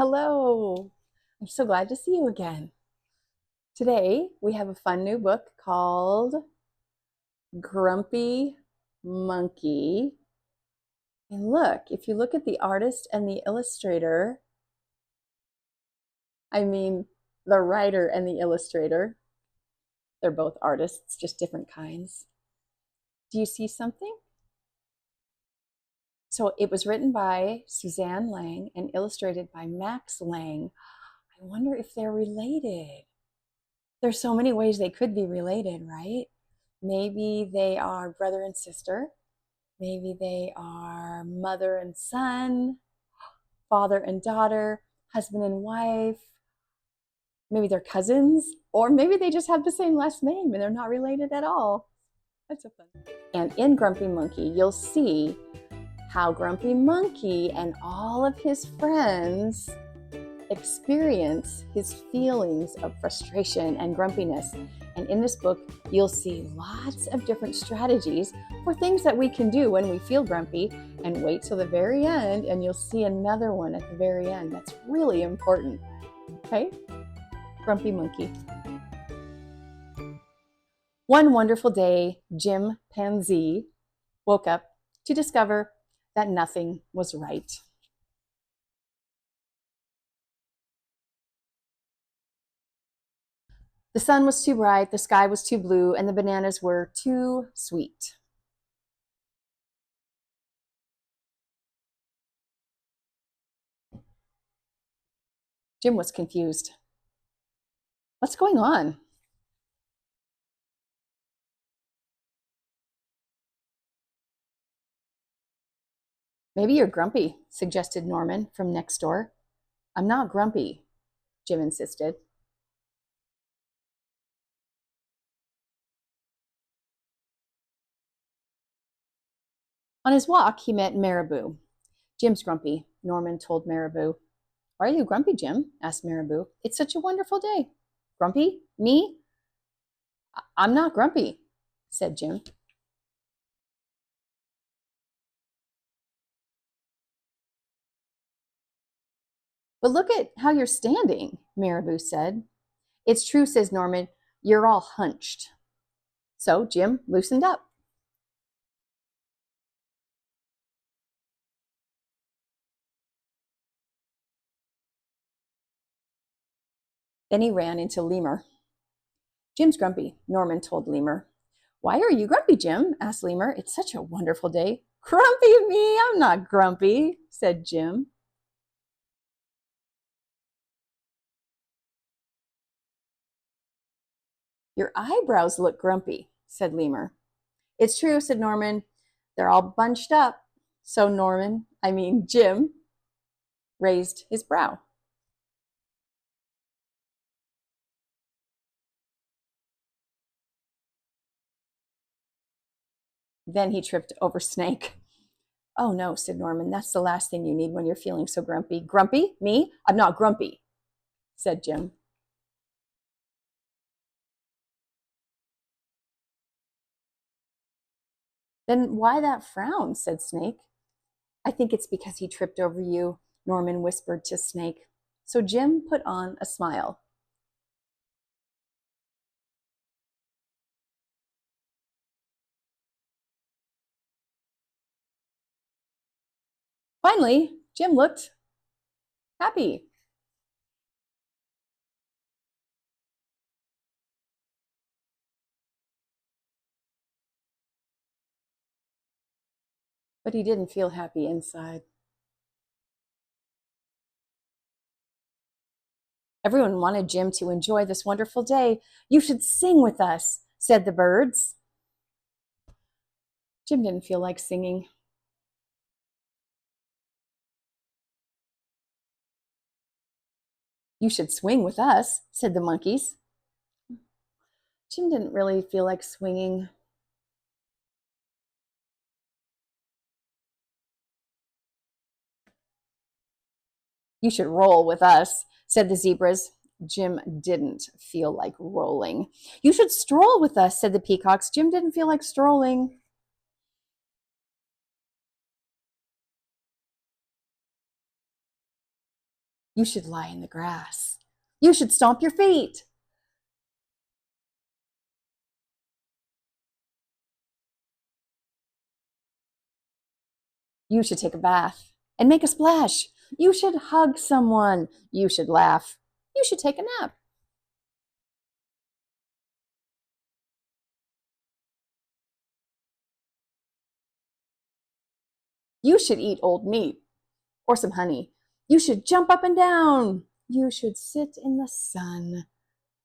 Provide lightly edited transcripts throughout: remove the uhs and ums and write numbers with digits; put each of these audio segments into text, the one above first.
Hello. I'm so glad to see you again. Today, we have a fun new book called Grumpy Monkey. And look, if you look at the artist and the illustrator, I mean, the writer and the illustrator, they're both artists, just different kinds. Do you see something? So it was written by Suzanne Lang and illustrated by Max Lang. I wonder if they're related. There's so many ways they could be related, right? Maybe they are brother and sister. Maybe they are mother and son, father and daughter, husband and wife. Maybe they're cousins, or maybe they just have the same last name and they're not related at all. That's a fun. And in Grumpy Monkey, you'll see how Grumpy Monkey and all of his friends experience his feelings of frustration and grumpiness. And in this book, you'll see lots of different strategies for things that we can do when we feel grumpy. And wait till the very end, and you'll see another one at the very end that's really important. Okay? Grumpy Monkey. One wonderful day, Jim Pansy woke up to discover that nothing was right. The sun was too bright, the sky was too blue, and the bananas were too sweet. Jim was confused. What's going on? Maybe you're grumpy, suggested Norman from next door. I'm not grumpy, Jim insisted. On his walk, he met Marabou. Jim's grumpy, Norman told Marabou. Why are you grumpy, Jim? Asked Marabou. It's such a wonderful day. Grumpy? Me? I'm not grumpy, said Jim. But look at how you're standing, Marabou said. It's true, says Norman. You're all hunched. So Jim loosened up. Then he ran into Lemur. Jim's grumpy, Norman told Lemur. Why are you grumpy, Jim? Asked Lemur. It's such a wonderful day. Grumpy me, I'm not grumpy, said Jim. Your eyebrows look grumpy, said Lemur. It's true, said Norman. They're all bunched up. So Jim, raised his brow. Then he tripped over Snake. Oh no, said Norman. That's the last thing you need when you're feeling so grumpy. Grumpy? Me? I'm not grumpy, said Jim. Then why that frown? Said Snake. I think it's because he tripped over you, Norman whispered to Snake. So Jim put on a smile. Finally, Jim looked happy. But he didn't feel happy inside. Everyone wanted Jim to enjoy this wonderful day. You should sing with us, said the birds. Jim didn't feel like singing. You should swing with us, said the monkeys. Jim didn't really feel like swinging. You should roll with us, said the zebras. Jim didn't feel like rolling. You should stroll with us, said the peacocks. Jim didn't feel like strolling. You should lie in the grass. You should stomp your feet. You should take a bath and make a splash. You should hug someone. You should laugh. You should take a nap. You should eat old meat or some honey. You should jump up and down. You should sit in the sun.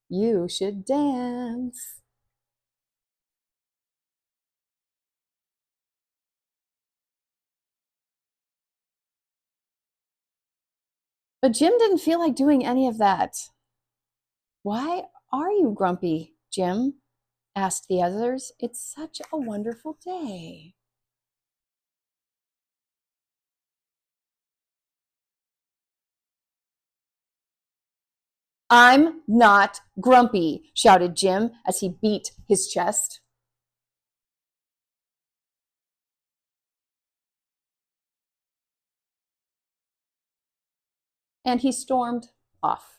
You should dance. But Jim didn't feel like doing any of that. Why are you grumpy, Jim? Asked the others. It's such a wonderful day. I'm not grumpy, shouted Jim as he beat his chest. And he stormed off.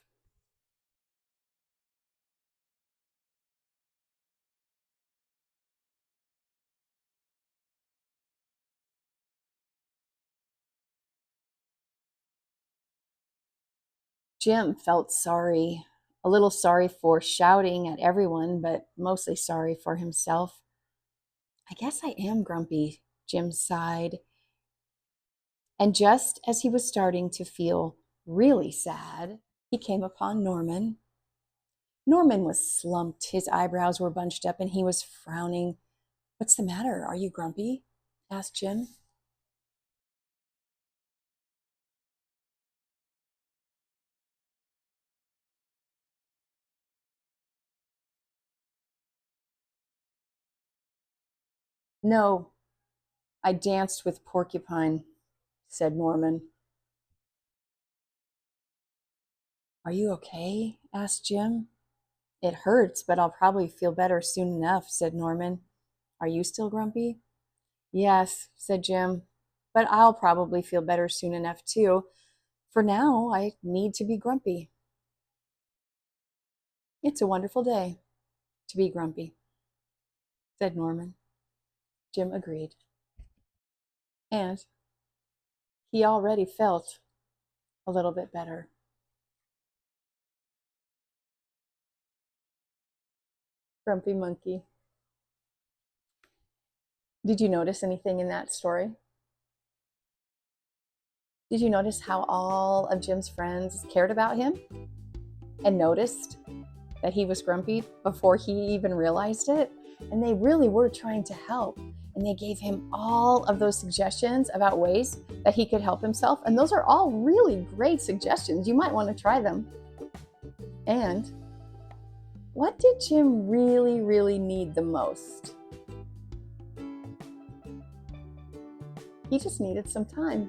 Jim felt sorry, a little sorry for shouting at everyone, but mostly sorry for himself. I guess I am grumpy, Jim sighed. And just as he was starting to feel really sad, he came upon Norman. Norman was slumped, his eyebrows were bunched up, and he was frowning. What's the matter? Are you grumpy? Asked Jim. No, I danced with Porcupine, said Norman. Are you okay? Asked Jim. It hurts, but I'll probably feel better soon enough, said Norman. Are you still grumpy? Yes, said Jim, but I'll probably feel better soon enough too. For now, I need to be grumpy. It's a wonderful day to be grumpy, said Norman. Jim agreed. And he already felt a little bit better. Grumpy monkey. Did you notice anything in that story? Did you notice how all of Jim's friends cared about him and noticed that he was grumpy before he even realized it? And they really were trying to help. And they gave him all of those suggestions about ways that he could help himself. And those are all really great suggestions. You might want to try them. And what did Jim really, really need the most? He just needed some time.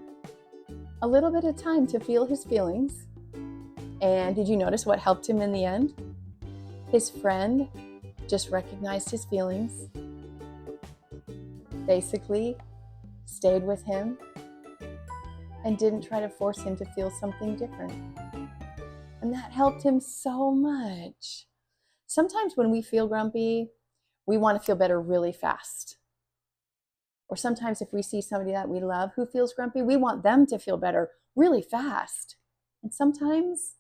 A little bit of time to feel his feelings. And did you notice what helped him in the end? His friend just recognized his feelings, basically stayed with him, and didn't try to force him to feel something different. And that helped him so much. Sometimes when we feel grumpy, we want to feel better really fast. Or sometimes if we see somebody that we love who feels grumpy, we want them to feel better really fast. And sometimes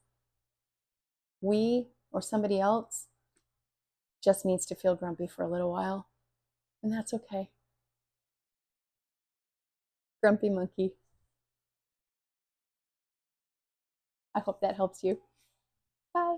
we or somebody else just needs to feel grumpy for a little while. And that's okay. Grumpy monkey. I hope that helps you. Bye.